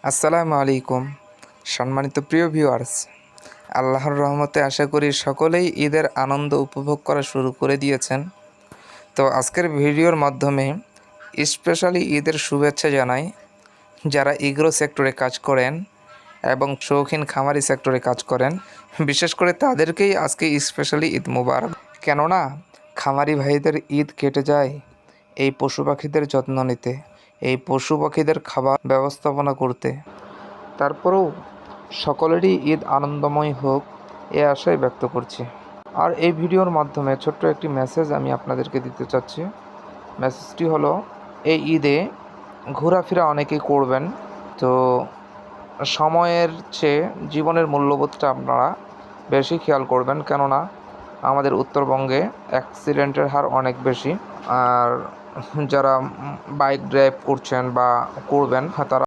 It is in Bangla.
আসসালামু আলাইকুম। সম্মানিত প্রিয় ভিউয়ার্স, আল্লাহর রহমতে আশা করি সকলেই ঈদের আনন্দ উপভোগ করা শুরু করে দিয়েছেন। তো আজকের ভিডিওর মাধ্যমে স্পেশালি ঈদের শুভেচ্ছা জানাই যারা এগ্রো সেক্টরে কাজ করেন এবং শৌখিন খামারি সেক্টরে কাজ করেন, বিশেষ করে তাদেরকেই আজকে স্পেশালি ঈদ মুবারক। কেননা খামারি ভাইদের ঈদ কেটে যায় এই পশু পাখিদের যত্ন নিতে, এই পশু পাখিদের খাবার ব্যবস্থাপনা করতে। তারপরেও সকলেরই ঈদ আনন্দময় হোক এ আশাই ব্যক্ত করছি। আর এই ভিডিওর মাধ্যমে ছোট্ট একটি মেসেজ আমি আপনাদেরকে দিতে চাচ্ছি। মেসেজটি হলো, এই ঈদে ঘোরাফেরা অনেকেই করবেন, তো সময়ের চেয়ে জীবনের মূল্যবোধটা আপনারা বেশি খেয়াল করবেন। কেননা আমাদের উত্তরবঙ্গে অ্যাক্সিডেন্টের হার অনেক বেশি। আর যারা বাইক ড্রাইভ করছেন বা করবেন তারা